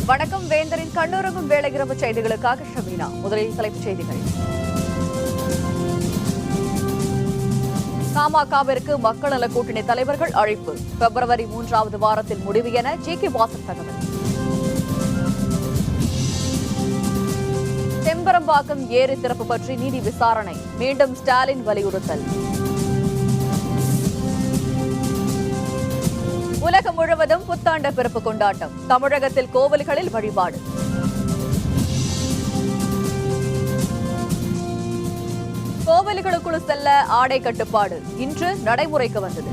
வணக்கம். வேந்தரின் கண்ணுறங்கும் வேளை இரவு செய்திகளுக்காக ஷமீனா. முதலில் தலைப்புச் செய்திகள். தமாகவிற்கு மக்கள் நல கூட்டணி தலைவர்கள் அழைப்பு. பிப்ரவரி 3வது வாரத்தில் முடிவு என ஜி.கே. வாசன் தகவல். செம்பரம்பாக்கம் ஏரி திறப்பு பற்றி நீதி விசாரணை, மீண்டும் ஸ்டாலின் வலியுறுத்தல். உலகம் முழுவதும் புத்தாண்டு பிறப்பு கொண்டாட்டம், தமிழகத்தில் கோவில்களில் வழிபாடு. கோவில்களுக்குள் செல்ல ஆடை கட்டுப்பாடு இன்று நடைமுறைக்கு வந்தது.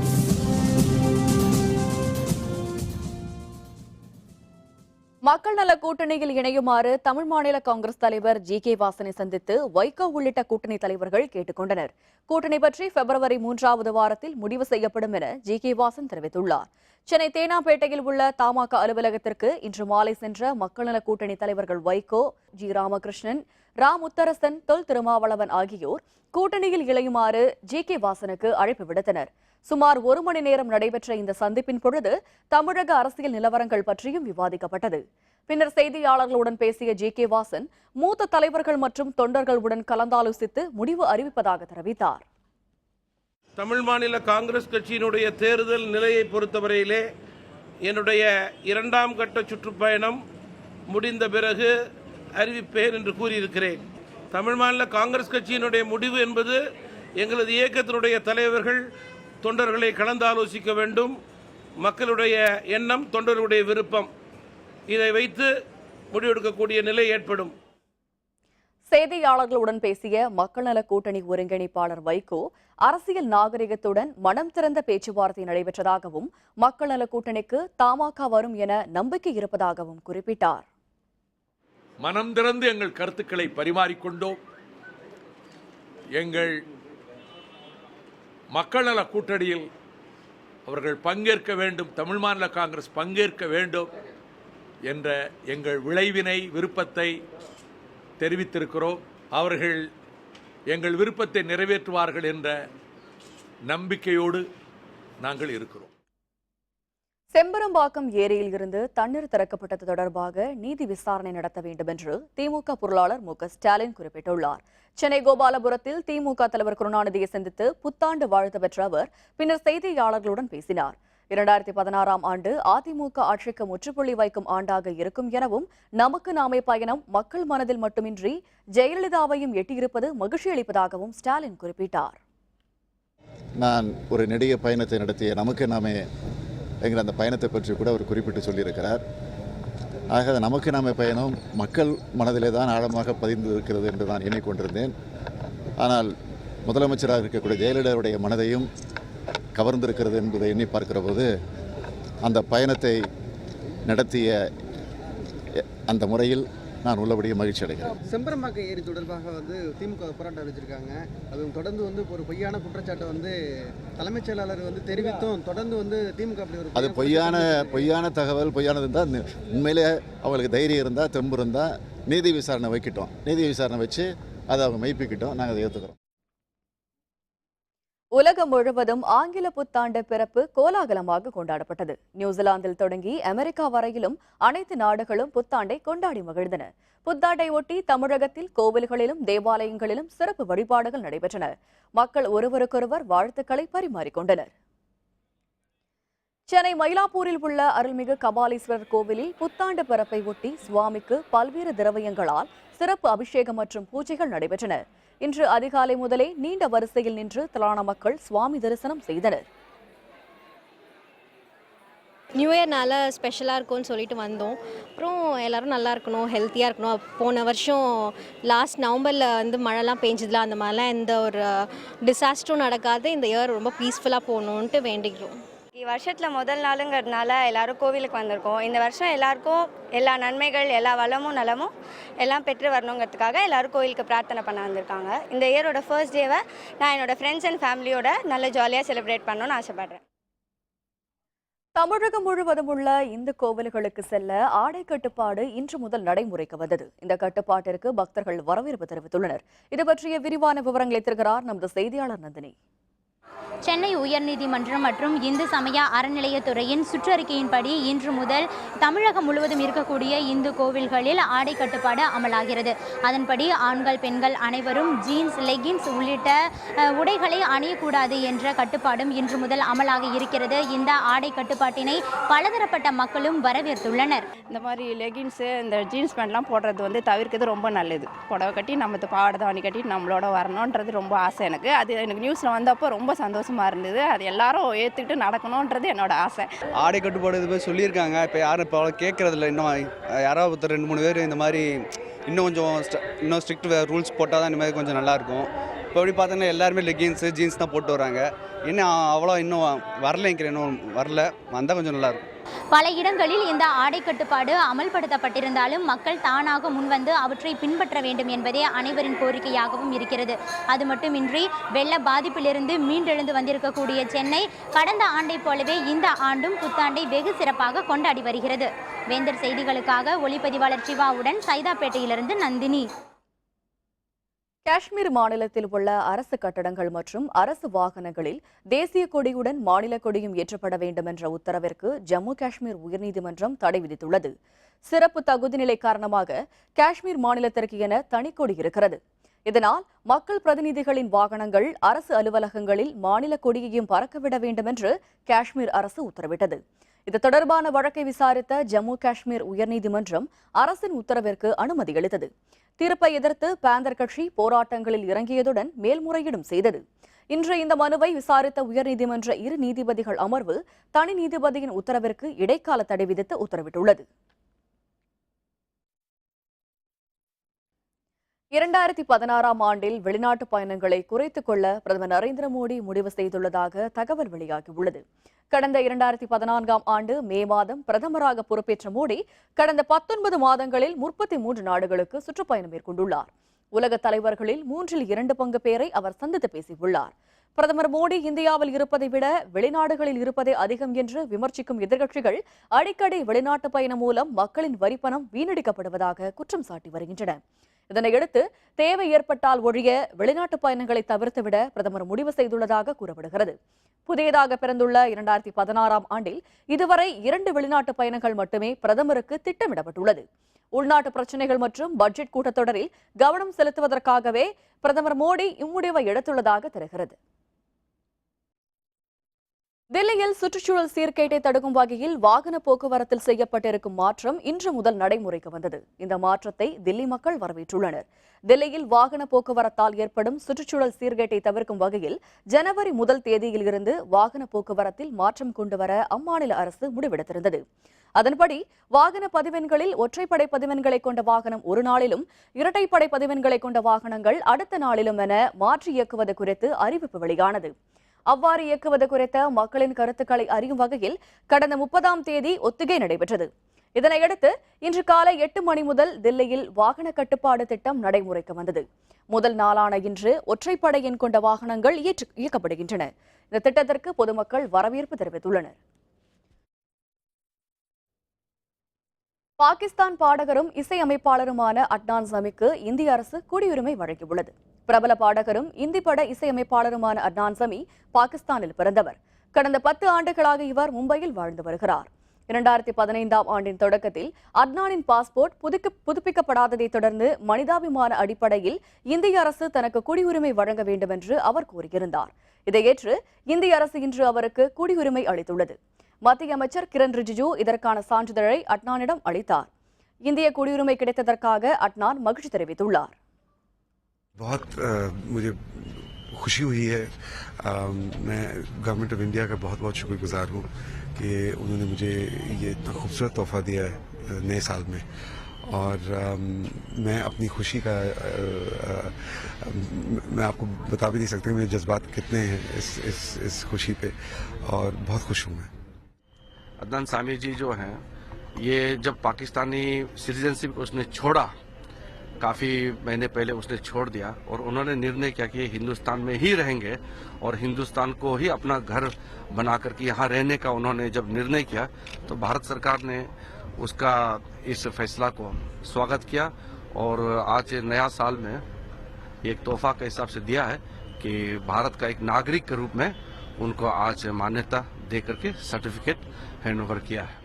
மக்கள் நல கூட்டணியில் இணையுமாறு தமிழ் மாநில காங்கிரஸ் தலைவர் ஜி.கே. வாசனை சந்தித்து வைகோ உள்ளிட்ட கூட்டணி தலைவர்கள் கேட்டுக் கொண்டனர். கூட்டணி பற்றி பிப்ரவரி 3வது வாரத்தில் முடிவு செய்யப்படும் என ஜி.கே. வாசன் தெரிவித்துள்ளார். சென்னை தேனாம்பேட்டையில் உள்ள தமாக அலுவலகத்திற்கு இன்று மாலை சென்ற மக்கள் நல கூட்டணி தலைவர்கள் வைகோ, ஜி. ராமகிருஷ்ணன், ரா. முத்தரசன், தொல் திருமாவளவன் ஆகியோர் கூட்டணியில் இணையுமாறு ஜி.கே. வாசனுக்கு அழைப்பு விடுத்தனர். சுமார் 1 மணி நேரம் நடைபெற்ற இந்த சந்திப்பின் பொழுது தமிழக அரசியல் நிலவரங்கள் பற்றியும் விவாதிக்கப்பட்டது. பின்னர் செய்தியாளர்களுடன் பேசிய ஜி.கே. வாசன் மூத்த தலைவர்கள் மற்றும் தொண்டர்களுடன் கலந்தாலோசித்து முடிவு அறிவிப்பதாக தெரிவித்தார். தமிழ் மாநில காங்கிரஸ் கட்சியினுடைய தேர்தல் நிலையை பொறுத்தவரையிலே என்னுடைய 2ஆம் கட்ட சுற்றுப்பயணம் முடிந்த பிறகு அறிவிப்பேன் என்று கூறியிருக்கிறேன். தமிழ் மாநில காங்கிரஸ் கட்சியினுடைய முடிவு என்பது எங்களது இயக்கத்தினுடைய தலைவர்கள் தொண்டர்களை கலந்தாலோசிக்க வேண்டும். மக்களுடைய எண்ணம், தொண்டர்களுடைய விருப்பம், இதை வைத்து முடிவெடுக்கக்கூடிய நிலை ஏற்படும். செய்தியாளர்களுடன் பேசிய மக்கள் நல கூட்டணி ஒருங்கிணைப்பாளர் வைகோ அரசியல் நாகரிகத்துடன் மனம் திறந்த பேச்சுவார்த்தை நடைபெற்றதாகவும் மக்கள் நல கூட்டணிக்கு தமாக வரும் என நம்பிக்கை இருப்பதாகவும் குறிப்பிட்டார். மனம் திறந்து எங்கள் கருத்துக்களை பரிமாறிக்கொண்டோம். எங்கள் மக்கள் நல கூட்டணியில் அவர்கள் பங்கேற்க வேண்டும், தமிழ் மாநில காங்கிரஸ் பங்கேற்க வேண்டும் என்ற எங்கள் விருப்பத்தை தெரிவித்திருக்கிறோம். அவர்கள் எங்கள் விருப்பத்தை நிறைவேற்றுவார்கள் என்ற நம்பிக்கையோடு நாங்கள் இருக்கிறோம். செம்பரம்பாக்கம் ஏரியில் இருந்து தண்ணீர் திறக்கப்பட்டது தொடர்பாக நீதி விசாரணை நடத்த வேண்டும் என்று திமுக பொருளாளர் மு.க. ஸ்டாலின் குறிப்பிட்டுள்ளார். சென்னை கோபாலபுரத்தில் திமுக தலைவர் கருணாநிதியை சந்தித்து புத்தாண்டு வாழ்த்து பெற்ற அவர் பின்னர் செய்தியாளர்களுடன் பேசினார். 2016ஆம் ஆண்டு அதிமுக ஆட்சிக்கு முற்றுப்புள்ளி வைக்கும் ஆண்டாக இருக்கும் எனவும் நமக்கு நாமே பயணம் மக்கள் மனதில் மட்டுமின்றி ஜெயலலிதாவையும் எட்டியிருப்பது மகிழ்ச்சி அளிப்பதாகவும் ஸ்டாலின் குறிப்பிட்டார். நான் ஒரு நெடிய பயணத்தை நடத்திய நமக்கு நாமே என்கிற அந்த பயணத்தை பற்றி கூட அவர் குறிப்பிட்டு சொல்லியிருக்கிறார். ஆக நமக்கு நாமே பயணம் மக்கள் மனதிலே தான் ஆழமாக பதிந்து இருக்கிறது என்று நான் எண்ணிக்கொண்டிருந்தேன். ஆனால் முதலமைச்சராக இருக்கக்கூடிய ஜெயலலிதாவுடைய மனதையும் கவர்ந்திருக்கிறது என்பதை எண்ணி பார்க்கிற போது அந்த பயணத்தை நடத்திய அந்த முறையில் நான் உள்ளபடியே மகிழ்ச்சி அடைகிறேன். செம்பரம்பாக்கம் ஏரி தொடர்பாக திமுக போராட்டம் அறிவிச்சிருக்காங்க. அதுவும் தொடர்ந்து ஒரு பொய்யான குற்றச்சாட்டை தலைமைச் செயலாளர் தெரிவித்தும் தொடர்ந்து திமுக அப்படி ஒரு அது பொய்யான தகவல், பொய்யானது இருந்தால் உண்மையிலே அவங்களுக்கு தைரியம் இருந்தால், தெம்பு இருந்தால் நீதி விசாரணை வைக்கிட்டோம். நீதி விசாரணை வச்சு அதை அவங்க மெய்ப்பிக்கிட்டோம். நாங்கள் அதை ஏற்றுக்கிறோம். உலகம் முழுவதும் ஆங்கில புத்தாண்டு பிறப்பு கோலாகலமாக கொண்டாடப்பட்டது. நியூசிலாந்தில் தொடங்கி அமெரிக்கா வரையிலும் அனைத்து நாடுகளும் புத்தாண்டை கொண்டாடி மகிழ்ந்தன. புத்தாண்டை ஒட்டி தமிழகத்தில் கோவில்களிலும் தேவாலயங்களிலும் சிறப்பு வழிபாடுகள் நடைபெற்றன. மக்கள் ஒருவருக்கொருவர் வாழ்த்துக்களை பரிமாறிக்கொண்டனர். சென்னை மயிலாப்பூரில் உள்ள அருள்மிகு கபாலீஸ்வரர் கோவிலில் புத்தாண்டு பிறப்பை ஒட்டி சுவாமிக்கு பல்வேறு திரவியங்களால் சிறப்பு அபிஷேகம் மற்றும் பூஜைகள் நடைபெற்றன. இன்று அதிகாலை முதலே நீண்ட வரிசையில் நின்று திரளான மக்கள் சுவாமி தரிசனம் செய்தனர். நியூ இயர்னால ஸ்பெஷலாக இருக்கும்னு சொல்லிட்டு வந்தோம். அப்புறம் எல்லோரும் நல்லா இருக்கணும், ஹெல்த்தியாக இருக்கணும். போன வருஷம் லாஸ்ட் நவம்பரில் மழைலாம் பெஞ்சதில்ல, அந்த மாதிரிலாம் எந்த ஒரு டிசாஸ்டரும் நடக்காது. இந்த இயர் ரொம்ப பீஸ்ஃபுல்லாக போகணுன்ட்டு வேண்டிக்கிறோம். வருஷத்தில் முதல் நாளுங்கிறதுனால எல்லாரும் கோவிலுக்கு வந்திருக்கோம். இந்த வருஷம் எல்லாருக்கும் எல்லா நன்மைகள், எல்லா வளமும் நலமும் எல்லாம் பெற்று வரணுங்கிறதுக்காக எல்லாரும் கோவிலுக்கு பிரார்த்தனை பண்ண வந்திருக்காங்க. இந்த இயரோட ஃபர்ஸ்ட் டேவை நான் என்னோடய ஃப்ரெண்ட்ஸ் அண்ட் ஃபேமிலியோட நல்ல ஜாலியாக செலிப்ரேட் பண்ணணும்னு ஆசைப்படுறேன். தமிழகம் முழுவதும் உள்ள இந்து கோவில்களுக்கு செல்ல ஆடை கட்டுப்பாடு இன்று முதல் நடைமுறைக்கு வந்தது. இந்த கட்டுப்பாட்டிற்கு பக்தர்கள் வரவேற்பு தெரிவித்துள்ளனர். இது பற்றிய விரிவான விவரங்களை தருகிறார் நமது செய்தியாளர் நந்தினி. சென்னை உயர்நீதிமன்றம் மற்றும் இந்து சமய அறநிலையத்துறையின் சுற்றறிக்கையின்படி இன்று முதல் தமிழகம் முழுவதும் இருக்கக்கூடிய இந்து கோவில்களில் ஆடை கட்டுப்பாடு அமலாகிறது. அதன்படி ஆண்கள் பெண்கள் அனைவரும் ஜீன்ஸ், லெகின்ஸ் உள்ளிட்ட உடைகளை அணியக்கூடாது என்ற கட்டுப்பாடும் இன்று முதல் அமலாக இருக்கிறது. இந்த ஆடை கட்டுப்பாட்டினை பலதரப்பட்ட மக்களும் வரவேற்றுள்ளனர். இந்த மாதிரி லெகின்ஸு, இந்த ஜீன்ஸ் பேண்ட்லாம் போடுறது வந்து தவிர்க்கிறது ரொம்ப நல்லது. புடவை கட்டி நம்ம பாவாடை தாவணி கட்டி நம்மளோட வரணுன்றது ரொம்ப ஆசை எனக்கு. அது எனக்கு நியூஸில் வந்தப்போ ரொம்ப சந்தோஷமாக இருந்தது. அது எல்லாரும் ஏற்றுக்கிட்டு நடக்கணுன்றது என்னோட ஆசை. ஆடை கட்டுப்பாடு இது மாதிரி சொல்லியிருக்காங்க. இப்போ யாரும் இப்போ அவ்வளோ கேட்குறதில்ல. இன்னும் யாராவது ஒருத்தர் 2-3 பேர் இந்த மாதிரி இன்னும் கொஞ்சம் இன்னும் ஸ்ட்ரிக்ட் ரூல்ஸ் போட்டால் தான் இந்த மாதிரி கொஞ்சம் நல்லாயிருக்கும். இப்போ எப்படி பார்த்தீங்கன்னா எல்லாருமே லெகின்ஸு ஜீன்ஸ் தான் போட்டு வராங்க. இன்னும் அவ்வளோ இன்னும் வரலைங்கிறேன், இன்னும் வரல, வந்தால் கொஞ்சம் நல்லாயிருக்கும். பல இடங்களில் இந்த ஆடை கட்டுப்பாடு அமல்படுத்தப்பட்டிருந்தாலும் மக்கள் தானாக முன்வந்து அவற்றை பின்பற்ற வேண்டும் என்பதே அனைவரின் கோரிக்கையாகவும் இருக்கிறது. அது மட்டுமின்றி வெள்ள பாதிப்பிலிருந்து மீண்டெழுந்து வந்திருக்கக்கூடிய சென்னை கடந்த ஆண்டை போலவே இந்த ஆண்டும் புத்தாண்டை வெகு சிறப்பாக கொண்டாடி வருகிறது. வேந்தர் செய்திகளுக்காக ஒளிப்பதிவாளர் சிவாவுடன் சைதாப்பேட்டையிலிருந்து நந்தினி. காஷ்மீர் மாநிலத்தில் உள்ள அரசு கட்டடங்கள் மற்றும் அரசு வாகனங்களில் தேசிய கொடியுடன் மாநில கொடியும் ஏற்றப்பட வேண்டும் என்ற உத்தரவிற்கு ஜம்மு காஷ்மீர் உயர்நீதிமன்றம் தடை விதித்துள்ளது. சிறப்பு தகுதி நிலை காரணமாக காஷ்மீர் மாநிலத்திற்கு என தனிக்கொடி இருக்கிறது. இதனால் மக்கள் பிரதிநிதிகளின் வாகனங்கள் அரசு அலுவலகங்களில் மாநில கொடியையும் பறக்கவிட வேண்டும் என்று காஷ்மீர் அரசு உத்தரவிட்டது. இது தொடர்பான வழக்கை விசாரித்த ஜம்மு காஷ்மீர் உயர்நீதிமன்றம் அரசின் உத்தரவிற்கு அனுமதி அளித்தது. தீர்ப்பை எதிர்த்து பேந்தர் கட்சி போராட்டங்களில் இறங்கியதுடன் மேல்முறையீடும் செய்தது. இன்று இந்த மனுவை விசாரித்த உயர்நீதிமன்ற 2 நீதிபதிகள் அமர்வு தனி நீதிபதியின் உத்தரவிற்கு இடைக்கால தடை விதித்து உத்தரவிட்டுள்ளது. 2016ஆம் ஆண்டில் வெளிநாட்டு பயணங்களை குறைத்துக் கொள்ள பிரதமர் நரேந்திர மோடி முடிவு செய்துள்ளதாக தகவல் வெளியாகியுள்ளது. கடந்த 2014ஆம் ஆண்டு மே மாதம் பிரதமராக பொறுப்பேற்ற மோடி கடந்த 19 மாதங்களில் 33 நாடுகளுக்கு சுற்றுப்பயணம் மேற்கொண்டுள்ளார். உலக தலைவர்களில் 2/3 பங்கு பேரை அவர் சந்தித்து பேசியுள்ளார். பிரதமர் மோடி இந்தியாவில் இருப்பதை விட வெளிநாடுகளில் இருப்பதே அதிகம் என்று விமர்சிக்கும் எதிர்க்கட்சிகள் அடிக்கடி வெளிநாட்டு பயணம் மூலம் மக்களின் வரிப்பணம் வீணடிக்கப்படுவதாக குற்றம் சாட்டி வருகின்றன. இதனையடுத்து தேவை ஏற்பட்டால் ஒழிய வெளிநாட்டு பயணங்களை தவிர்த்துவிட பிரதமர் முடிவு செய்துள்ளதாக கூறப்படுகிறது. புதியதாக பிறந்துள்ள 2016ஆம் ஆண்டில் இதுவரை 2 வெளிநாட்டு பயணங்கள் மட்டுமே பிரதமருக்கு திட்டமிடப்பட்டுள்ளது. உள்நாட்டு பிரச்சினைகள் மற்றும் பட்ஜெட் கூட்டத்தொடரில் கவனம் செலுத்துவதற்காகவே பிரதமர் மோடி இம்முடிவை எடுத்துள்ளதாக தெரிகிறது. தில்லியில் சுற்றுச்சூழல் சீர்கேட்டை தடுக்கும் வகையில் வாகன போக்குவரத்தில் செய்யப்பட்டிருக்கும் மாற்றம் இன்று முதல் நடைமுறைக்கு வந்தது. இந்த மாற்றத்தை தில்லி மக்கள் வரவேற்றுள்ளனர். தில்லியில் வாகன போக்குவரத்தால் ஏற்படும் சுற்றுச்சூழல் சீர்கேட்டை தவிர்க்கும் வகையில் ஜனவரி 1 தேதியில் இருந்து வாகன போக்குவரத்தில் மாற்றம் கொண்டுவர அம்மாநில அரசு முடிவெடுத்திருந்தது. அதன்படி வாகன பதிவெண்களில் ஒற்றைப்படை பதிவெண்களை கொண்ட வாகனம் ஒரு நாளிலும், இரட்டைப்படை பதிவெண்களை கொண்ட வாகனங்கள் அடுத்த நாளிலும் என மாற்றி இயக்குவது குறித்து அறிவிப்பு வெளியானது. அவ்வாறு இயக்குவது குறித்த மக்களின் கருத்துக்களை அறியும் வகையில் கடந்த 30ஆம் தேதி ஒத்திகை நடைபெற்றது. இதனையடுத்து இன்று காலை 8 மணி முதல் தில்லியில் வாகன கட்டுப்பாடு திட்டம் நடைமுறைக்கு வந்தது. முதல் நாளான இன்று ஒற்றைப்படை எண் கொண்ட வாகனங்கள் இயக்கப்படுகின்றன. இந்த திட்டத்திற்கு பொதுமக்கள் வரவேற்பு தெரிவித்துள்ளனர். பாகிஸ்தான் பாடகரும் இசையமைப்பாளருமான அட்னான் சமிக்கு இந்திய அரசு குடியுரிமை வழங்கியுள்ளது. பிரபல பாடகரும் இந்தி பட இசையமைப்பாளருமான அட்னான் சமி பாகிஸ்தானில் பிறந்தவர். கடந்த 10 ஆண்டுகளாக இவர் மும்பையில் வாழ்ந்து வருகிறார். 2015ஆம் ஆண்டின் தொடக்கத்தில் அட்னானின் பாஸ்போர்ட் புதுப்பிக்கப்படாததை தொடர்ந்து மனிதாபிமான அடிப்படையில் இந்திய அரசு தனக்கு குடியுரிமை வழங்க வேண்டும் என்று அவர் கோரியிருந்தார். இதை ஏற்று இந்திய அரசு இன்று அவருக்கு குடியுரிமை அளித்துள்ளது. மத்திய அமைச்சர் கிரண் ரிஜிஜு இதற்கான சான்றிதழை அட்னானிடம் அளித்தார். இந்திய குடியுரிமை கிடைத்ததற்காக அட்னான் மகிழ்ச்சி தெரிவித்துள்ளார். बहुत मुझे खुशी हुई है। मैं गवर्नमेंट ऑफ इंडिया का बहुत बहुत शुक्रगुजार हूँ कि उन्होंने मुझे ये इतना खूबसूरत तोहफा दिया है नए साल में, और मैं अपनी खुशी का मैं आपको बता भी नहीं सकता मेरे जज्बात कितने हैं इस खुशी पे, और बहुत खुश हूँ मैं। अदनान सामी जी जो हैं, ये जब पाकिस्तानी सिटीजनशिप उसने छोड़ा, काफ़ी महीने पहले उसने छोड़ दिया, और उन्होंने निर्णय किया कि हिंदुस्तान में ही रहेंगे और हिंदुस्तान को ही अपना घर बना करके यहाँ रहने का उन्होंने जब निर्णय किया, तो भारत सरकार ने उसका इस फैसला को स्वागत किया, और आज नया साल में एक तोहफा के हिसाब से दिया है कि भारत का एक नागरिक के रूप में उनको आज मान्यता दे करके सर्टिफिकेट हैंड ओवर किया है।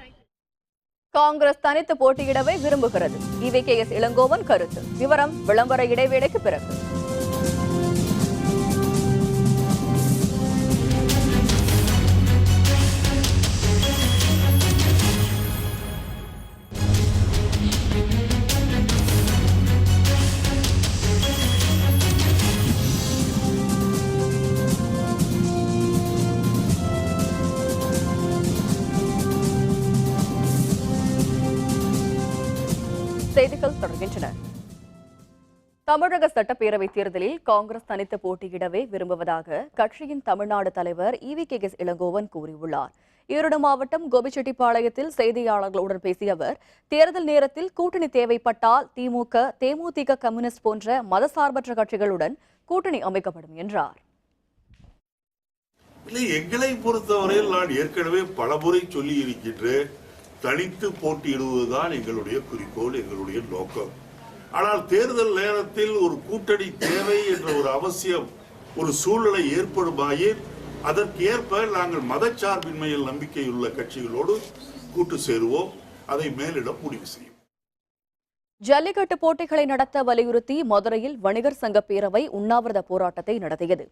காங்கிரஸ் தனித்து போட்டியிடவே விரும்புகிறது. EVKS இளங்கோவன் கருத்து. விவரம் விளம்பர இடைவேளைக்கு பிறகு. செய்திகள் தொடர்கின்றன. தமிழக சட்டப்பேரவை தேர்தலில் காங்கிரஸ் தனித்து போட்டியிடவே விரும்புவதாக கட்சியின் தமிழ்நாடு தலைவர் EVKS இளங்கோவன் கூறியுள்ளார். ஈரோடு மாவட்டம் கோபிச்செட்டிப்பாளையத்தில் செய்தியாளர்களுடன் பேசிய அவர், தேர்தல் நேரத்தில் கூட்டணி தேவைப்பட்டால் திமுக, தேமுதிக, கம்யூனிஸ்ட் போன்ற மதசார்பற்ற கட்சிகளுடன் கூட்டணி அமைக்கப்படும் என்றார். எங்களை பொறுத்தவரையில் நான் ஏற்கனவே பலமுறை சொல்லி இருக்கின்றேன், தனித்து போட்டியிடுவதுதான் எங்களுடைய குறிக்கோள், எங்களுடைய நோக்கம். ஆனால் தேர்தல் நேரத்தில் ஒரு கூட்டணி தேவை என்ற ஒரு அவசியம், ஒரு சூழ்நிலை ஏற்படுமாயின் அதற்கு ஏற்ப நாங்கள் மதச்சார்பின்மையில் நம்பிக்கையுள்ள கட்சிகளோடு கூட்டு சேருவோம். அதை மேலிடம் முடிவு செய்யும். ஜல்லிக்கட்டு போட்டிகளை நடத்த வலியுறுத்தி மதுரையில் வணிகர் சங்க பேரவை உண்ணாவிரத போராட்டத்தை நடத்தியது.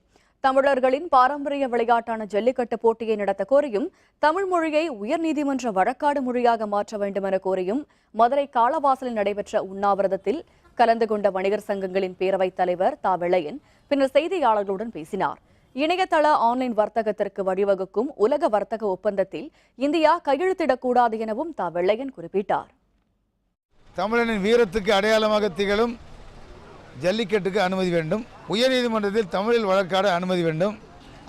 தமிழர்களின் பாரம்பரிய விளையாட்டான ஜல்லிக்கட்டு போட்டியை நடத்த கோரியும், தமிழ் மொழியை உயர்நீதிமன்ற வழக்காடு மொழியாக மாற்ற வேண்டும் என கோரியும் மதுரை காளவாசலில் நடைபெற்ற உண்ணாவிரதத்தில் கலந்து கொண்ட வணிகர் சங்கங்களின் பேரவைத் தலைவர் தா. வெள்ளையன் பின்னர் செய்தியாளர்களுடன் பேசினார். இணையதள ஆன்லைன் வர்த்தகத்திற்கு வழிவகுக்கும் உலக வர்த்தக ஒப்பந்தத்தில் இந்தியா கையெழுத்திடக்கூடாது எனவும் தா. வெள்ளையன் குறிப்பிட்டார். தமிழனின் வீரத்துக்கு அடையாளமாக திகழும் ஜல்லிக்கட்டுக்கு அனுமதி வேண்டும். உயர்நீதிமன்றத்தில் தமிழில் வழக்காட அனுமதி வேண்டும்.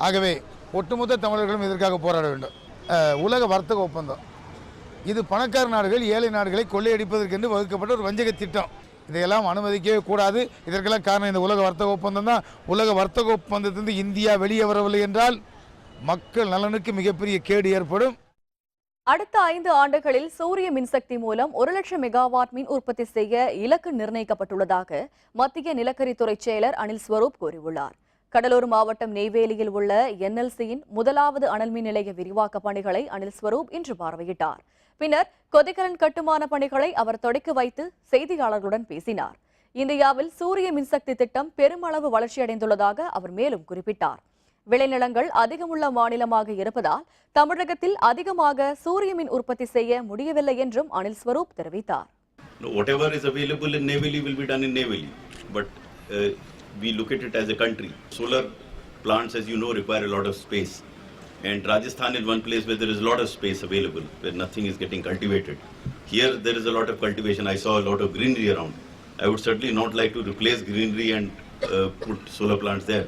ஆகவே ஒட்டுமொத்த தமிழர்களும் இதற்காக போராட வேண்டும். உலக வர்த்தக ஒப்பந்தம் இது பணக்கார நாடுகள் ஏழை நாடுகளை கொள்ளையடிப்பதற்கென்று வகுக்கப்பட்ட ஒரு வஞ்சக திட்டம். இதையெல்லாம் அனுமதிக்கவே கூடாது. இதற்கெல்லாம் காரணம் இந்த உலக வர்த்தக ஒப்பந்தம் தான். உலக வர்த்தக ஒப்பந்தத்திலிருந்து இந்தியா வெளியே வரவில்லை என்றால் மக்கள் நலனுக்கு மிகப்பெரிய கேடு ஏற்படும். அடுத்த 5 ஆண்டுகளில் சூரிய மின்சக்தி மூலம் 1 லட்சம் மெகாவாட் மின் உற்பத்தி செய்ய இலக்கு நிர்ணயிக்கப்பட்டுள்ளதாக மத்திய நிலக்கரித்துறை செயலர் அனில் ஸ்வரூப் கூறியுள்ளார். கடலூர் மாவட்டம் நெய்வேலியில் உள்ள NLC-யின் முதலாவது அனல் மின் நிலைய விரிவாக்க பணிகளை அனில் ஸ்வரூப் இன்று பார்வையிட்டார். பின்னர் கொதிகலன் கட்டுமான பணிகளை அவர் தொடக்கி வைத்து செய்தியாளர்களுடன் பேசினார். இந்தியாவில் சூரிய மின்சக்தி திட்டம் பெருமளவு வளர்ச்சியடைந்துள்ளதாக அவர் மேலும் குறிப்பிட்டார். விளைநிலங்கள் அதிகமுள்ள மாநிலமாக இருப்பதால் தமிழகத்தில் அதிகமாக சூரிய மின் உற்பத்தி செய்ய முடியவில்லை என்றும் அனில் ஸ்வரூப் தெரிவித்தார். Whatever is available in Neyveli will be done in Neyveli, but we look at it as a country. Solar plants, as you know, require a lot of space, and Rajasthan is one place where there is a lot of space available, where nothing is getting cultivated. Here there is a lot of cultivation. I saw a lot of greenery around. I would certainly not like to replace greenery and put solar plants there.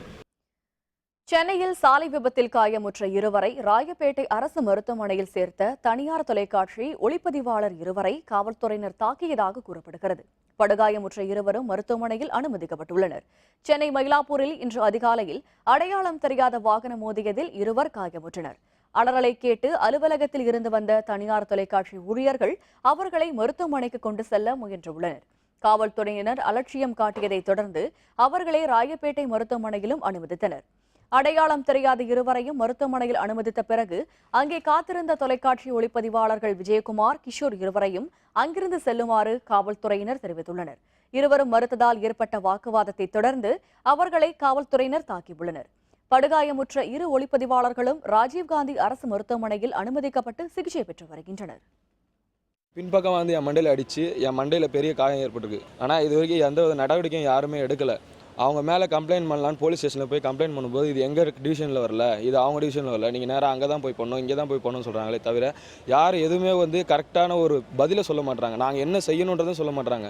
சென்னையில் சாலை விபத்தில் காயமுற்ற இருவரை ராயப்பேட்டை அரசு மருத்துவமனையில் சேர்த்த தனியார் தொலைக்காட்சி ஒளிப்பதிவாளர் இருவரை காவல்துறையினர் தாக்கியதாக கூறப்படுகிறது. படுகாயமுற்ற இருவரும் மருத்துவமனையில் அனுமதிக்கப்பட்டுள்ளனர். சென்னை மயிலாப்பூரில் இன்று அதிகாலையில் அடையாளம் தெரியாத வாகனம் மோதியதில் இருவர் காயமுற்றனர். அலறலை கேட்டு அலுவலகத்தில் இருந்து வந்த தனியார் தொலைக்காட்சி ஊழியர்கள் அவர்களை மருத்துவமனைக்கு கொண்டு செல்ல முயன்றுள்ளனர். காவல்துறையினர் அலட்சியம் காட்டியதை தொடர்ந்து அவர்களை ராயப்பேட்டை மருத்துவமனையிலும் அனுமதித்தனர். அடையாளம் தெரியாத இருவரையும் மருத்துவமனையில் அனுமதித்த பிறகு அங்கே காத்திருந்த தொலைக்காட்சி ஒளிப்பதிவாளர்கள் விஜயகுமார், கிஷோர் இருவரையும் அங்கிருந்து செல்லுமாறு காவல்துறையினர் தெரிவித்துள்ளனர். இருவரும் மறுத்ததால் ஏற்பட்ட வாக்குவாதத்தை தொடர்ந்து அவர்களை காவல்துறையினர் தாக்கியுள்ளனர். படுகாயமுற்ற இரு ஒளிப்பதிவாளர்களும் ராஜீவ்காந்தி அரசு மருத்துவமனையில் அனுமதிக்கப்பட்டு சிகிச்சை பெற்று வருகின்றனர். பின்பக்கம் வந்து என் மண்டையில் அடித்து என் மண்டையில் பெரிய காயம் ஏற்பட்டிருக்கு. ஆனால் இது வரைக்கும் எந்த வித நடவடிக்கையும் யாருமே எடுக்கலை. அவங்க மேலே கம்ப்ளைண்ட் பண்ணலான்னு போலீஸ் ஸ்டேஷனில் போய் கம்ப்ளைண்ட் பண்ணும்போது இது எங்கள் டிவிஷனில் வரல, இது அவங்க டிவிஷனில் வரல, நீங்கள் நேராக அங்கே தான் போய் பண்ணணும், இங்கே தான் போய் பண்ணணும்னு சொல்கிறாங்களே தவிர யார் எதுவுமே வந்து கரெக்டான ஒரு பதிலை சொல்ல மாட்டாங்க. நாங்கள் என்ன செய்யணுன்றதும் சொல்ல மாட்டாங்க.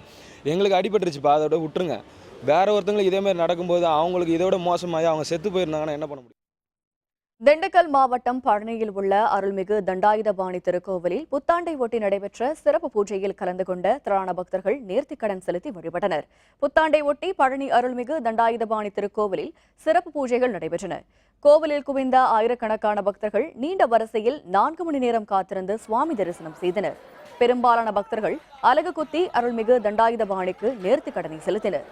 எங்களுக்கு அடிபட்டுருச்சுப்பா, அதோட விட்டுருங்க. வேற ஒருத்தங்களுக்கு இதேமாதிரி நடக்கும்போது அவங்களுக்கு இதோட மோசமாகி அவங்க செத்து போயிருந்தாங்கன்னா என்ன பண்ண முடியும்? திண்டுக்கல் மாவட்டம் பழனியில் உள்ள அருள்மிகு தண்டாயுதபாணி திருக்கோவிலில் புத்தாண்டை ஒட்டி நடைபெற்ற சிறப்பு பூஜையில் கலந்து கொண்ட திரளான பக்தர்கள் நேர்த்திக்கடன் செலுத்தி வழிபட்டனர். புத்தாண்டை ஒட்டி பழனி அருள்மிகு தண்டாயுதபாணி திருக்கோவிலில் சிறப்பு பூஜைகள் நடைபெற்றன. கோவிலில் குவிந்த ஆயிரக்கணக்கான பக்தர்கள் நீண்ட வரிசையில் 4 மணி நேரம் காத்திருந்து சுவாமி தரிசனம் செய்தனர். பெரும்பாலான பக்தர்கள் அலகு குத்தி அருள்மிகு தண்டாயுதபாணிக்கு நேர்த்திக்கடனை செலுத்தினர்.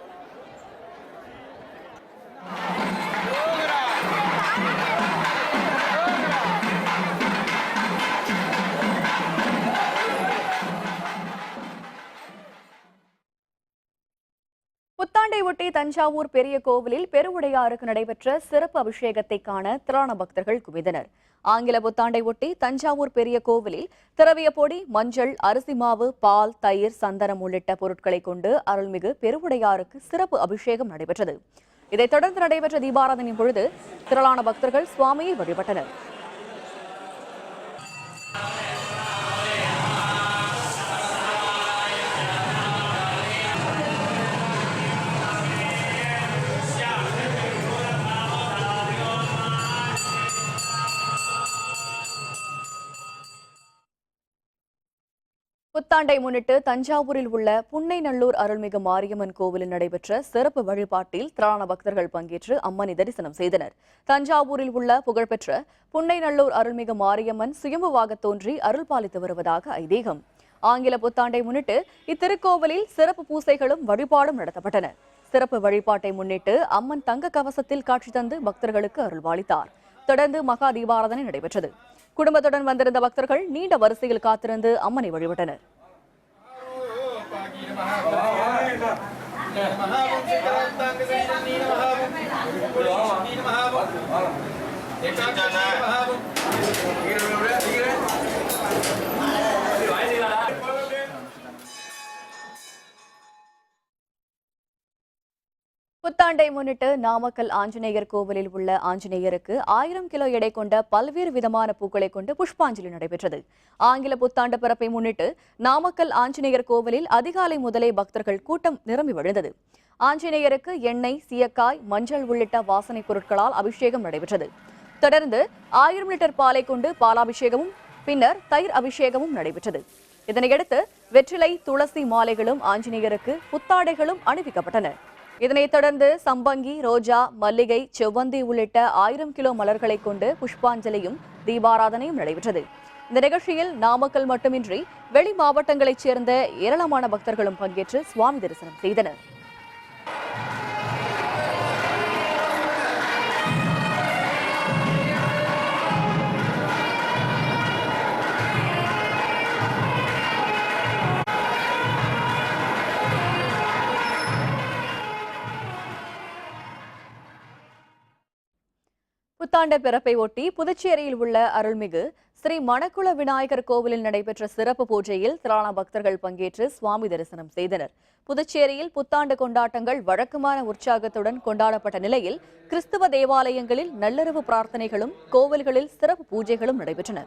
புத்தாண்டை ஒட்டி தஞ்சாவூர் பெரிய கோவிலில் பெருவுடையாருக்கு நடைபெற்ற சிறப்பு அபிஷேகத்தை காண திரளான பக்தர்கள் குவிந்தனர். ஆங்கில புத்தாண்டை ஒட்டி தஞ்சாவூர் பெரிய கோவிலில் திரவிய பொடி, மஞ்சள், அரிசி மாவு, பால், தயிர், சந்தனம் உள்ளிட்ட பொருட்களை கொண்டு அருள்மிகு பெருவுடையாருக்கு சிறப்பு அபிஷேகம் நடைபெற்றது. இதைத் தொடர்ந்து நடைபெற்ற தீபாராதனை பொழுது திரளான பக்தர்கள் சுவாமியை வழிபட்டனர். புத்தாண்டை முன்னிட்டு தஞ்சாவூரில் உள்ள புன்னைநல்லூர் அருள்மிகு மாரியம்மன் கோவிலில் நடைபெற்ற சிறப்பு வழிபாட்டில் திரளான பக்தர்கள் பங்கேற்று அம்மனை தரிசனம் செய்தனர். தஞ்சாவூரில் உள்ள புகழ்பெற்ற புன்னைநல்லூர் அருள்மிகு மாரியம்மன் சுயம்புவாக தோன்றி அருள் பாலித்து வருவதாக ஐதீகம். ஆங்கில புத்தாண்டை முன்னிட்டு இத்திருக்கோவிலில் சிறப்பு பூசைகளும் வழிபாடும் நடத்தப்பட்டன. சிறப்பு வழிபாட்டை முன்னிட்டு அம்மன் தங்க கவசத்தில் காட்சி தந்து பக்தர்களுக்கு அருள்பாலித்தார். தொடர்ந்து மகா தீபாராதனை நடைபெற்றது. குடும்பத்துடன் வந்திருந்த பக்தர்கள் நீண்ட வரிசையில் காத்திருந்து அம்மனை வழிபட்டனர். புத்தாண்டை முன்னிட்டு நாமக்கல் ஆஞ்சநேயர் கோவிலில் உள்ள ஆஞ்சநேயருக்கு 1000 கிலோ எடை கொண்ட பல்வேறு விதமான பூக்களை கொண்டு புஷ்பாஞ்சலி நடைபெற்றது. ஆங்கில புத்தாண்டு பிறப்பை முன்னிட்டு நாமக்கல் ஆஞ்சநேயர் கோவிலில் அதிகாலை முதலே பக்தர்கள் கூட்டம் நிரம்பி வழிந்தது. ஆஞ்சநேயருக்கு எண்ணெய், சீயக்காய், மஞ்சள் உள்ளிட்ட வாசனை பொருட்களால் அபிஷேகம் நடைபெற்றது. தொடர்ந்து 1000 லிட்டர் பாலை கொண்டு பாலாபிஷேகமும் பின்னர் தயிர் அபிஷேகமும் நடைபெற்றது. இதனையடுத்து வெற்றிலை, துளசி மாலைகளும் ஆஞ்சநேயருக்கு புத்தாடைகளும் அணிவிக்கப்பட்டன. இதனைத் தொடர்ந்து சம்பங்கி, ரோஜா, மல்லிகை, செவ்வந்தி உள்ளிட்ட 1000 கிலோ மலர்களை கொண்டு புஷ்பாஞ்சலியும் தீபாராதனையும் நடைபெற்றது. இந்த நிகழ்ச்சியில் நாமக்கல் மட்டுமின்றி வெளி மாவட்டங்களைச் சேர்ந்த ஏராளமான பக்தர்களும் பங்கேற்று சுவாமி தரிசனம் செய்தனர். புத்தாண்டு பிறப்பை ஒட்டி புதுச்சேரியில் உள்ள அருள்மிகு ஸ்ரீ மணக்குள விநாயகர் கோவிலில் நடைபெற்ற சிறப்பு பூஜையில் திரளான பக்தர்கள் பங்கேற்று சுவாமி தரிசனம் செய்தனர். புதுச்சேரியில் புத்தாண்டு கொண்டாட்டங்கள் வழக்கமான உற்சாகத்துடன் கொண்டாடப்பட்ட நிலையில் கிறிஸ்துவ தேவாலயங்களில் நள்ளிரவு பிரார்த்தனைகளும் கோவில்களில் சிறப்பு பூஜைகளும் நடைபெற்றன.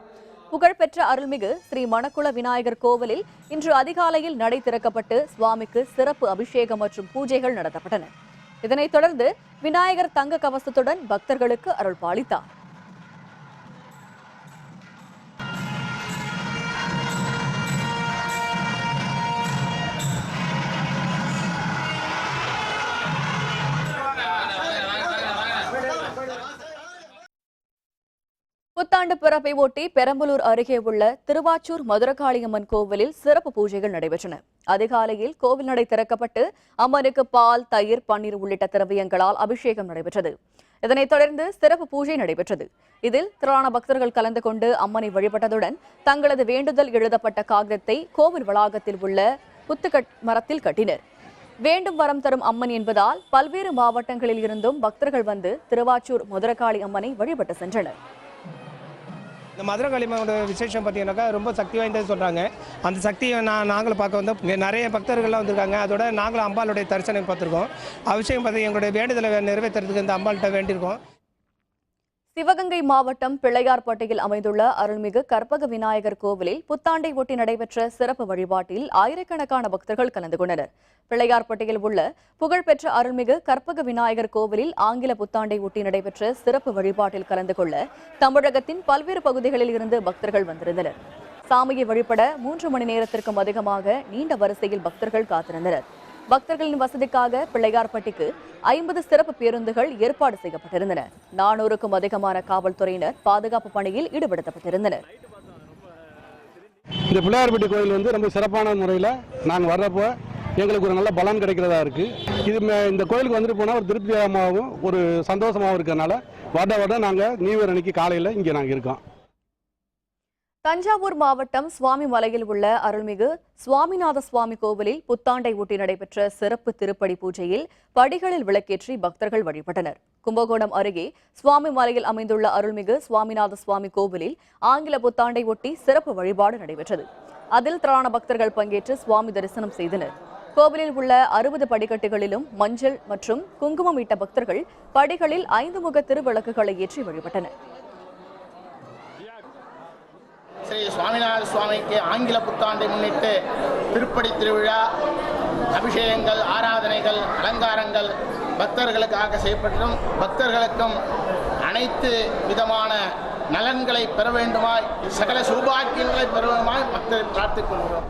புகழ்பெற்ற அருள்மிகு ஸ்ரீ மணக்குள விநாயகர் கோவிலில் இன்று அதிகாலையில் நடை திறக்கப்பட்டு சுவாமிக்கு சிறப்பு அபிஷேகம் மற்றும் பூஜைகள் நடத்தப்பட்டன. இதனைத் தொடர்ந்து விநாயகர் தங்க கவசத்துடன் பக்தர்களுக்கு அருள் பாலித்தார். புத்தாண்டு பிறப்பை ஒட்டி பெரம்பலூர் அருகே உள்ள திருவாச்சூர் மதுரகாளியம்மன் கோவிலில் சிறப்பு பூஜைகள் நடைபெற்றன. அதிகாலையில் கோவில் நடை திறக்கப்பட்டு அம்மனுக்கு பால், தயிர், பன்னீர் உள்ளிட்ட திரவியங்களால் அபிஷேகம் நடைபெற்றது. இதனைத் தொடர்ந்து சிறப்பு பூஜை நடைபெற்றது. இதில் திரளான பக்தர்கள் கலந்து கொண்டு அம்மனை வழிபட்டதுடன் தங்களது வேண்டுதல் எழுதப்பட்ட காகிதத்தை கோவில் வளாகத்தில் உள்ள மரத்தில் கட்டினர். வேண்டும் வரம் தரும் அம்மன் என்பதால் பல்வேறு மாவட்டங்களில் இருந்தும் பக்தர்கள் வந்து திருவாச்சூர் மதுரகாளி அம்மனை வழிபட்டு சென்றனர். இந்த மதுரகாளியம்மனோட விசேஷம் பார்த்தீங்கன்னாக்கா ரொம்ப சக்தி வாய்ந்தது சொல்கிறாங்க. அந்த சக்தியை நாங்களும் பார்க்க வந்தோம். இங்கே நிறைய பக்தர்கள்லாம் வந்திருக்காங்க. அதோட நாங்களும் அம்பாளுடைய தரிசனம் பார்த்துருக்கோம். அவசியம் பார்த்து எங்களுடைய வேண்டுதலை நிறைவேற்றுறதுக்கு இந்த அம்பாள்கிட்ட வேண்டியிருக்கோம். சிவகங்கை மாவட்டம் பிள்ளையார்பட்டியில் அமைந்துள்ள அருள்மிகு கற்பக விநாயகர் கோவிலில் புத்தாண்டை ஒட்டி நடைபெற்ற சிறப்பு வழிபாட்டில் ஆயிரக்கணக்கான பக்தர்கள் கலந்து கொண்டனர். பிள்ளையார்பட்டியில் உள்ள புகழ்பெற்ற அருள்மிகு கற்பக விநாயகர் கோவிலில் ஆங்கில புத்தாண்டை ஒட்டி நடைபெற்ற சிறப்பு வழிபாட்டில் கலந்து கொள்ள தமிழகத்தின் பல்வேறு பகுதிகளில் இருந்து பக்தர்கள் வந்திருந்தனர். சாமியை வழிபட 3 மணி நேரத்திற்கும் அதிகமாக நீண்ட வரிசையில் பக்தர்கள் காத்திருந்தனர். பக்தர்களின் வசதிக்காக பிள்ளையார்பட்டிக்கு 50 சிறப்பு பேருந்துகள் ஏற்பாடு செய்யப்பட்டிருந்தன. 400க்கும் அதிகமான காவல்துறையினர் பாதுகாப்பு பணியில் ஈடுபடுத்தப்பட்டிருந்தனர். இந்த பிள்ளையார்பட்டி கோயில் வந்து ரொம்ப சிறப்பான முறையில் நாங்கள் வர்றப்போ எங்களுக்கு ஒரு நல்ல பலன் கிடைக்கிறதா இருக்கு. இது இந்த கோயிலுக்கு வந்துட்டு போனால் ஒரு திருப்திகரமாகவும் ஒரு சந்தோஷமாகவும் இருக்கிறதுனால வருட நாங்கள் நியூ இயர் அன்னைக்கு காலையில் இங்கே நாங்கள் இருக்கோம். தஞ்சாவூர் மாவட்டம் சுவாமிமலையில் உள்ள அருள்மிகு சுவாமிநாத சுவாமி கோவிலில் புத்தாண்டை ஒட்டி நடைபெற்ற சிறப்பு திருப்படி பூஜையில் படிகளில் விளக்கேற்றி பக்தர்கள் வழிபட்டனர். கும்பகோணம் அருகே சுவாமிமலையில் அமைந்துள்ள அருள்மிகு சுவாமிநாத சுவாமி கோவிலில் ஆங்கில புத்தாண்டை ஒட்டி சிறப்பு வழிபாடு நடைபெற்றது. அதில் திரளான பக்தர்கள் பங்கேற்று சுவாமி தரிசனம் செய்தனர். கோவிலில் உள்ள 60 படிக்கட்டுகளிலும் மஞ்சள் மற்றும் குங்குமம் இட்ட பக்தர்கள் படிகளில் 5 முக திருவிளக்குகளை ஏற்றி வழிபட்டனர். ஸ்ரீ சுவாமிநாத சுவாமிக்கு ஆங்கில புத்தாண்டை முன்னிட்டு திருப்படி திருவிழா, அபிஷேகங்கள், ஆராதனைகள், அலங்காரங்கள் பக்தர்களுக்காக செய்யப்பட்டும் பக்தர்களுக்கும் அனைத்து விதமான நலன்களை பெற வேண்டுமாய், சகல சௌபாக்கியங்களை பெற வேண்டுமாய் பக்தரை பிரார்த்திக் கொள்கிறோம்.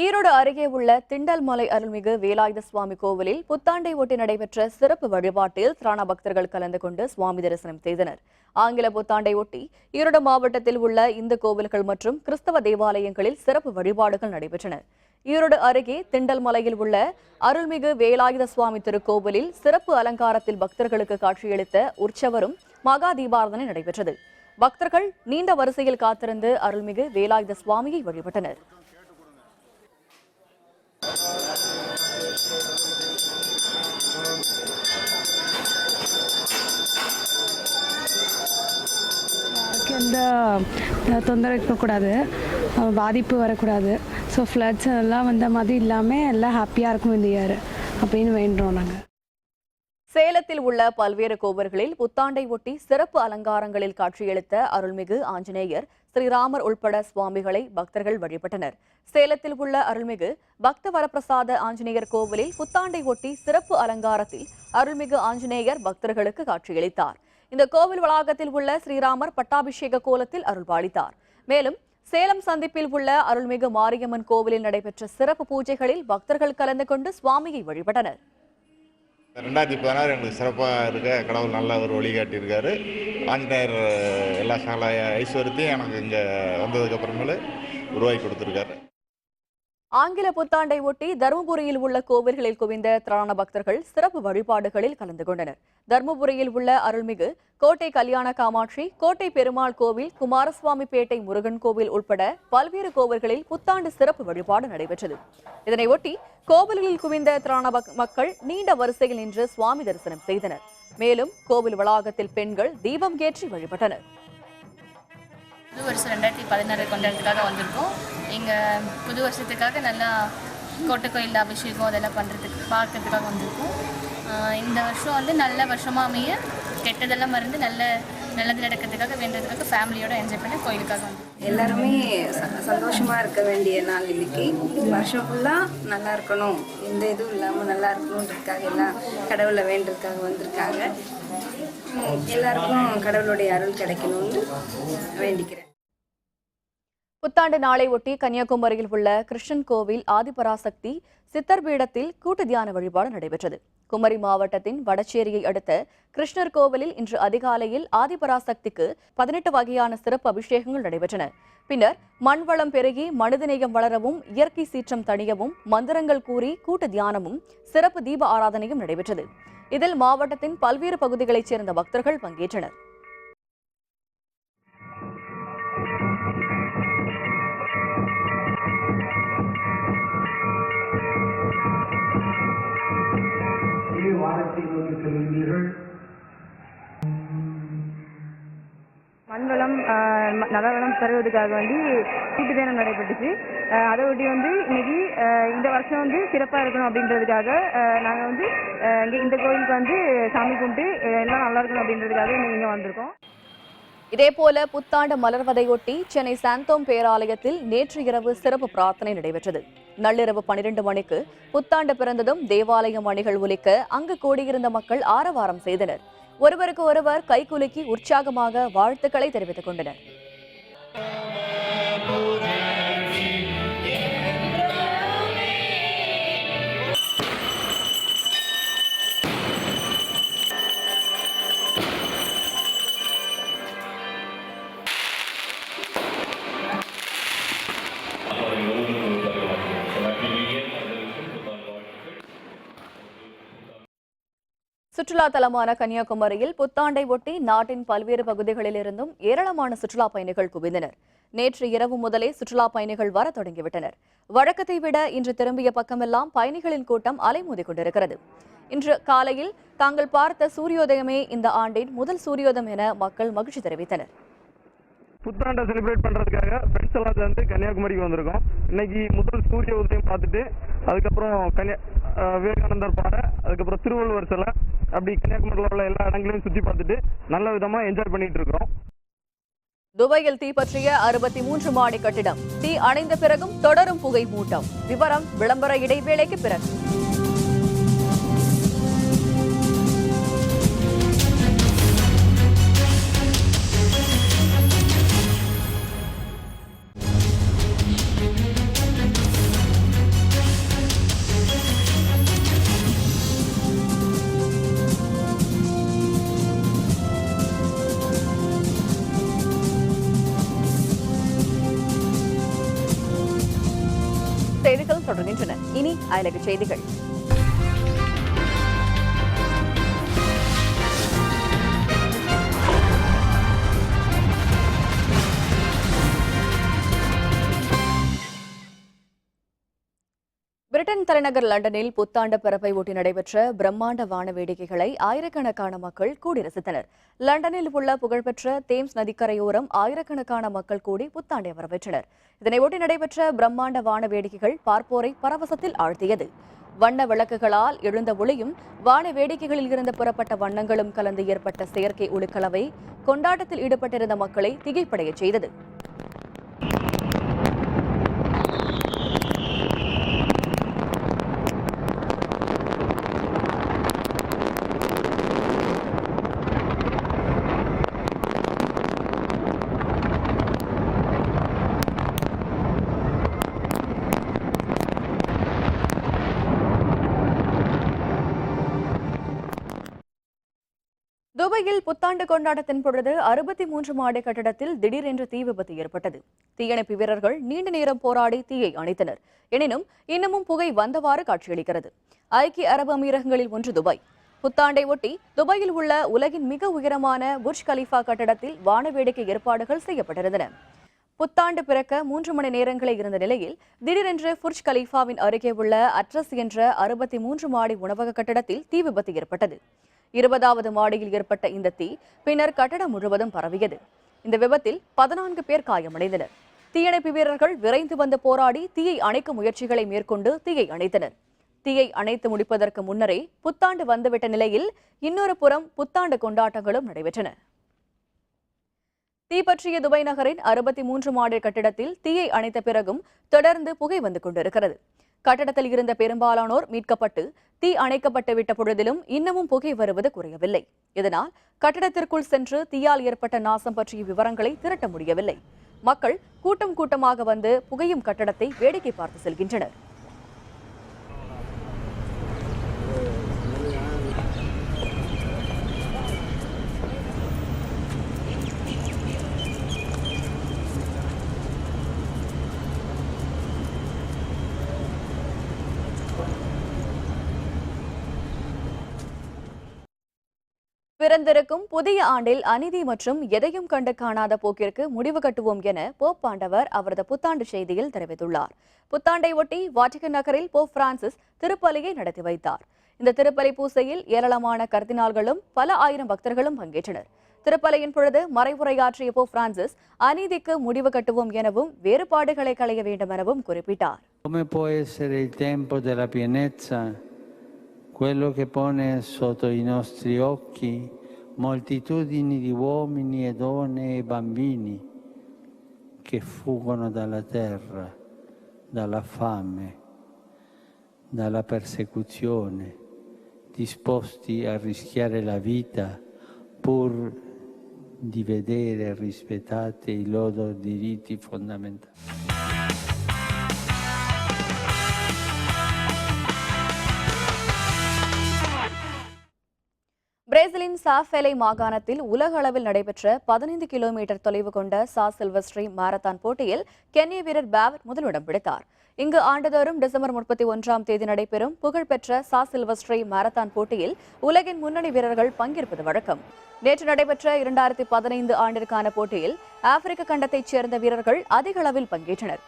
ஈரோடு அருகே உள்ள திண்டல்மலை அருள்மிகு வேலாயுத சுவாமி கோவிலில் புத்தாண்டை ஒட்டி நடைபெற்ற சிறப்பு வழிபாட்டில் திரளான பக்தர்கள் கலந்து கொண்டு சுவாமி தரிசனம் செய்தனர். ஆங்கில புத்தாண்டை ஒட்டி ஈரோடு மாவட்டத்தில் உள்ள இந்து கோவில்கள் மற்றும் கிறிஸ்தவ தேவாலயங்களில் சிறப்பு வழிபாடுகள் நடைபெற்றன. ஈரோடு அருகே திண்டல்மலையில் உள்ள அருள்மிகு வேலாயுத சுவாமி திருக்கோவிலில் சிறப்பு அலங்காரத்தில் பக்தர்களுக்கு காட்சியளித்த உற்சவரும் மகா தீபாராதனை நடைபெற்றது. பக்தர்கள் நீண்ட வரிசையில் காத்திருந்து அருள்மிகு வேலாயுத சுவாமியை வழிபட்டனர். எந்த தொந்தரவு இருக்கக்கூடாது, பாதிப்பு வரக்கூடாது. ஸோ ஃப்ளட்ஸ் எல்லாம் வந்த மாதிரி இல்லாமல் எல்லாம் ஹாப்பியாக இருக்கும் இந்த இயர் அப்படின்னு வேண்டுறோம் நாங்கள். சேலத்தில் உள்ள பல்வேறு கோவில்களில் புத்தாண்டை ஒட்டி சிறப்பு அலங்காரங்களில் காட்சியளித்த அருள்மிகு ஆஞ்சநேயர், ஸ்ரீராமர் உள்பட சுவாமிகளை பக்தர்கள் வழிபட்டனர். சேலத்தில் உள்ள அருள்மிகு பக்த வரப்பிரசாத ஆஞ்சநேயர் கோவிலில் புத்தாண்டை ஒட்டி சிறப்பு அலங்காரத்தில் அருள்மிகு ஆஞ்சநேயர் பக்தர்களுக்கு காட்சியளித்தார். இந்த கோவில் வளாகத்தில் உள்ள ஸ்ரீராமர் பட்டாபிஷேக கோலத்தில் அருள்பாலித்தார். மேலும் சேலம் சந்திப்பில் உள்ள அருள்மிகு மாரியம்மன் கோவிலில் நடைபெற்ற சிறப்பு பூஜைகளில் பக்தர்கள் கலந்து கொண்டு சுவாமியை வழிபட்டனர். 2016 எங்களுக்கு சிறப்பாக இருக்க கடவுள் நல்ல ஒரு வழிகாட்டியிருக்காரு. ஆஞ்சநேயர் எல்லா சகல ஐஸ்வர்யத்தையும் எனக்கு இங்கே வந்ததுக்கு அப்புறமேலு உருவாக்கி கொடுத்துருக்காரு. ஆங்கில புத்தாண்டை ஒட்டி தருமபுரியில் உள்ள கோவில்களில் குவிந்த திரளான பக்தர்கள் சிறப்பு வழிபாடுகளில் கலந்து கொண்டனர். தருமபுரியில் உள்ள அருள்மிகு கோட்டை கல்யாண காமாட்சி, கோட்டை பெருமாள் கோவில், குமாரசுவாமி பேட்டை முருகன் கோவில் உட்பட பல்வேறு கோவில்களில் புத்தாண்டு சிறப்பு வழிபாடு நடைபெற்றது. இதனையொட்டி கோவில்களில் குவிந்த திரளான மக்கள் நீண்ட வரிசையில் நின்று சுவாமி தரிசனம் செய்தனர். மேலும் கோவில் வளாகத்தில் பெண்கள் தீபம் ஏற்றி வழிபட்டனர். புது வருஷம் 2016 கொண்டாடுறதுக்காக வந்திருக்கோம். எங்கள் புது வருஷத்துக்காக நல்லா கோட்டை கோயில் அபிஷேகம் அதெல்லாம் பார்க்கறதுக்காக வந்திருக்கோம். இந்த வருஷம் வந்து நல்ல வருஷமாக அமைய, கெட்டதெல்லாம் மறந்து நல்லது நடக்கிறதுக்காக வேண்டதுக்காக ஃபேமிலியோட என்ஜாய் பண்ண கோயிலுக்காக வந்து எல்லாருமே சந்தோஷமாக இருக்க வேண்டிய நாள் இன்னைக்கு. வருஷம் ஃபுல்லாக நல்லா இருக்கணும், எந்த இதுவும் இல்லாமல் நல்லா இருக்கணுன்றதுக்காக எல்லாம் கடவுளை வேண்டதுக்காக வந்திருக்காங்க. எல்லாருக்கும் கடவுளுடைய அருள் கிடைக்கணும்னு வேண்டிக்கிறேன். புத்தாண்டு நாளை ஒட்டி கன்னியாகுமரியில் உள்ள கிருஷ்ணன் கோவில் ஆதிபராசக்தி சித்தர் பீடத்தில் கூட்டு தியான வழிபாடு நடைபெற்றது. குமரி மாவட்டத்தின் வடச்சேரியை அடுத்த கிருஷ்ணர் கோவிலில் இன்று அதிகாலையில் ஆதிபராசக்திக்கு 18 வகையான சிறப்பு அபிஷேகங்கள் நடைபெற்றன. பின்னர் மண்வளம் பெருகி மனிதநேயம் வளரவும், இயற்கை சீற்றம் தணியவும் மந்திரங்கள் கூறி கூட்டு தியானமும் சிறப்பு தீப ஆராதனையும் நடைபெற்றது. இதில் மாவட்டத்தின் பல்வேறு பகுதிகளைச் சேர்ந்த பக்தர்கள் பங்கேற்றனர். மண்வளம் நலவளம் பெறுவதற்காக வந்து கூட்டு தியானம் நடைபெற்றுச்சு. அதை ஒட்டி வந்து இன்னைக்கு இந்த வருஷம் வந்து சிறப்பாக இருக்கணும் அப்படின்றதுக்காக நாங்கள் வந்து இந்த கோயிலுக்கு வந்து சாமி கும்பிட்டு எல்லாம் நல்லா இருக்கணும் அப்படின்றதுக்காக இங்கே வந்திருக்கோம். இதேபோல புத்தாண்டு மலர்வதையொட்டி சென்னை சாந்தோம் பேராலயத்தில் நேற்று இரவு சிறப்பு பிரார்த்தனை நடைபெற்றது. நள்ளிரவு 12 மணிக்கு புத்தாண்டு பிறந்ததும் தேவாலய மணிகள் ஒலிக்க அங்கு கூடியிருந்த மக்கள் ஆரவாரம் செய்தனர். ஒருவருக்கு ஒருவர் கைகுலுக்கி உற்சாகமாக வாழ்த்துக்களை தெரிவித்துக் கொண்டனர். சுற்றுலா தலமான கன்னியாகுமரியில் புத்தாண்டை ஒட்டி நாட்டின் பல்வேறு பகுதிகளிலிருந்தும் ஏராளமான சுற்றுலா பயணிகள் குவிந்தனர். நேற்று இரவு முதலே சுற்றுலா பயணிகள் வர தொடங்கிவிட்டனர். வழக்கத்தை விட இன்று திரும்பிய பக்கமெல்லாம் பயணிகளின் கூட்டம் அலைமோதிக் கொண்டிருக்கிறது. இன்று காலையில் தாங்கள் பார்த்த சூரியோதயமே இந்த ஆண்டின் முதல் சூரியோதயம் என மக்கள் மகிழ்ச்சி தெரிவித்தனர். புத்தாண்டை செலிப்ரேட் பண்ணுறதுக்காக ஃப்ரெண்ட்ஸ் எல்லாம் சேர்ந்து கன்னியாகுமரிக்கு வந்திருக்கோம். இன்னைக்கு முதல் சூரிய உதயம் பார்த்துட்டு அதுக்கப்புறம் விவேகானந்தர் பாறை, அதுக்கப்புறம் திருவள்ளுவர் சிலை, அப்படி கன்னியாகுமரியில் உள்ள எல்லா இடங்களையும் சுற்றி பார்த்துட்டு நல்ல விதமாக என்ஜாய் பண்ணிட்டு இருக்கிறோம். துபாயில் தீப்பற்றிய 63 மாடி கட்டிடம். தீ அணைந்த பிறகும் தொடரும் புகை மூட்டம். விவரம் விளம்பர இடைவேளைக்கு பிறகு. செய்திகள் தொடர்கின்றன. இனி அயலக செய்திகள். பிரிட்டன் தலைநகர் லண்டனில் புத்தாண்டு பிறப்பை ஒட்டி நடைபெற்ற பிரம்மாண்ட வான வேடிக்கைகளை ஆயிரக்கணக்கான மக்கள் கூடி ரசித்தனர். லண்டனில் உள்ள புகழ்பெற்ற தேம்ஸ் நதிக்கரையோரம் ஆயிரக்கணக்கான மக்கள் கூடி புத்தாண்டை வரவேற்றனர். இதனையொட்டி நடைபெற்ற பிரம்மாண்ட வான வேடிக்கைகள் பார்ப்போரை பரவசத்தில் ஆழ்த்தியது. வண்ண விளக்குகளால் எழுந்த ஒளியும் வான வேடிக்கைகளில் இருந்து புறப்பட்ட வண்ணங்களும் கலந்து ஏற்பட்ட செயற்கை ஒளிக்கலவை கொண்டாட்டத்தில் ஈடுபட்டிருந்த மக்களை திகைப்படைய செய்தது. துபாயில் புத்தாண்டு கொண்டாட்டத்தின் பொழுது 63 மாடி கட்டடத்தில் திடீரென்று தீ விபத்து ஏற்பட்டது. தீயணைப்பு வீரர்கள் நீண்ட நேரம் போராடி தீயை அணைத்தனர். எனினும் இன்னமும் புகை வந்தவாறு காட்சியளிக்கிறது. ஐக்கிய அரபு அமீரகங்களில் ஒன்று துபாய். புத்தாண்டை ஒட்டி துபாயில் உள்ள உலகின் மிக உயரமான புர்ஜ் கலீஃபா கட்டடத்தில் வான வேடிக்கை ஏற்பாடுகள் செய்யப்பட்டிருந்தன. புத்தாண்டு பிறக்க 3 மணி நேரங்களே இருந்த நிலையில் திடீரென்று புர்ஜ் கலீஃபாவின் அருகே உள்ள அட்ரஸ் என்ற 63 மாடி உணவக கட்டடத்தில் தீ விபத்து ஏற்பட்டது. 20வது மாடியில் ஏற்பட்ட இந்த தீ பின்னர் கட்டடம் முழுவதும் பரவியது. இந்த விபத்தில் 14 பேர் காயமடைந்தனர். தீயணைப்பு வீரர்கள் விரைந்து வந்து போராடி தீயை அணைக்கும் முயற்சிகளை மேற்கொண்டு தீயை அணைத்தனர். தீயை அணைத்து முடிப்பதற்கு முன்னரே புத்தாண்டு வந்துவிட்ட நிலையில் இன்னொரு புறம் புத்தாண்டு கொண்டாட்டங்களும் நடைபெற்றன. தீப்பற்றிய துபாய் நகரின் 63 மாடி கட்டிடத்தில் தீயை அணைத்த பிறகும் தொடர்ந்து புகை வந்து கொண்டிருக்கிறது. கட்டடத்தில் இருந்த பெரும்பாலானோர் மீட்கப்பட்டு தீ அணைக்கப்பட்டு விட்ட பொழுதிலும் இன்னமும் புகை வருவது குறையவில்லை. இதனால் கட்டடத்திற்குள் சென்று தீயால் ஏற்பட்ட நாசம் பற்றிய விவரங்களை திரட்ட முடியவில்லை. மக்கள் கூட்டம் கூட்டமாக வந்து புகையும் கட்டடத்தை வேடிக்கை பார்த்து செல்கின்றனர். பிறந்திருக்கும் புதிய ஆண்டில் அநீதி மற்றும் எதையும் கண்டு காணாத போக்கிற்கு முடிவு கட்டுவோம் என போப் ஆண்டவர் அவரது புத்தாண்டு செய்தியில் தெரிவித்துள்ளார். புத்தாண்டை ஒட்டி வாட்டிகன் நகரில் போப் பிரான்சிஸ் திருப்பலியை நடத்தி வைத்தார். இந்த திருப்பலி பூசையில் ஏராளமான கர்தினால்களும் பல ஆயிரம் பக்தர்களும் பங்கேற்றனர். திருப்பலியின் பொழுது மறைவுரையாற்றிய போப் பிரான்சிஸ் அநீதிக்கு முடிவு கட்டுவோம் எனவும் வேறுபாடுகளை களைய வேண்டும் எனவும் குறிப்பிட்டார். Quello che pone sotto i nostri occhi moltitudini di uomini e donne e bambini che fuggono dalla terra, dalla fame, dalla persecuzione, disposti a rischiare la vita pur di vedere rispettati i loro diritti fondamentali. பிரேசிலின் சாஃபெலை மாகாணத்தில் உலக அளவில் நடைபெற்ற 15 kilometre தொலைவு கொண்ட சா சில்வஸ்ட்ரி marathon போட்டியில் கென்ய வீரர் பாவட் முதலிடம் பிடித்தார். இங்கு ஆண்டுதோறும் டிசம்பர் 31ஆம் தேதி நடைபெறும் புகழ்பெற்ற சா சில்வஸ்ட்ரி மாரத்தான் போட்டியில் உலகின் முன்னணி வீரர்கள் பங்கேற்பது வழக்கம். நேற்று நடைபெற்ற 2015 ஆண்டிற்கான போட்டியில் ஆப்பிரிக்க கண்டத்தைச் சேர்ந்த வீரர்கள் அதிக அளவில் பங்கேற்றனர்.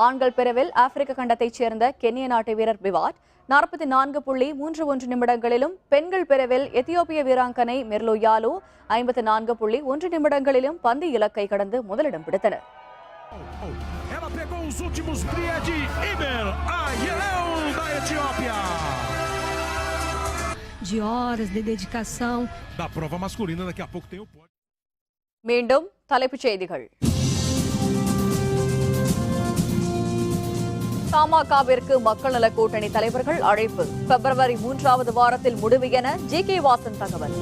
ஆண்கள் பிரிவில் ஆப்பிரிக்க கண்டத்தைச் சேர்ந்த கென்ய நாட்டு வீரர் பிவாட் 44.31 நிமிடங்களிலும், பெண்கள் பிரிவில் எத்தியோப்பிய வீராங்கனை மெர்லோ யாலோ 54.1 நிமிடங்களிலும் பந்து இலக்கை கடந்து முதலிடம் பிடித்தனர். Ela pegou os últimos pria de Iber, a Yeleu da Etiópia. De horas de dedicação. Da prova masculina, daqui a pouco tem o pódio. மீண்டும் தலைப்புச் செய்திகள். தமாகவிற்கு மக்கள் நல கூட்டணி தலைவர்கள் அழைப்பு. பிப்ரவரி 3வது வாரத்தில் முடிவு என ஜி.கே. வாசன் தகவல்.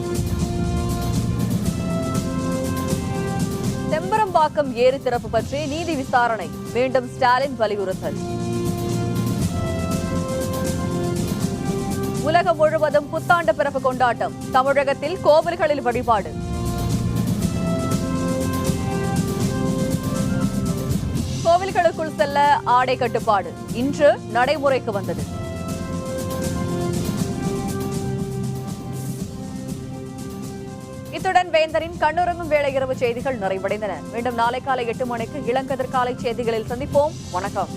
செம்பரம்பாக்கம் ஏரி திறப்பு பற்றி நீதி விசாரணை, மீண்டும் ஸ்டாலின் வலியுறுத்தல். உலகம் முழுவதும் புத்தாண்டு பிறப்பு கொண்டாட்டம், தமிழகத்தில் கோவில்களில் வழிபாடு. கோவில்களுக்குள் செல்ல ஆடை கட்டுப்பாடு இன்று நடைமுறைக்கு வந்தது. இத்துடன் வேந்தரின் கண்ணுறங்கும் வேளை இரவு செய்திகள் நிறைவடைந்தன. மீண்டும் நாளை காலை 8 மணிக்கு இளங்கதிர் காலை செய்திகளில் சந்திப்போம். வணக்கம்.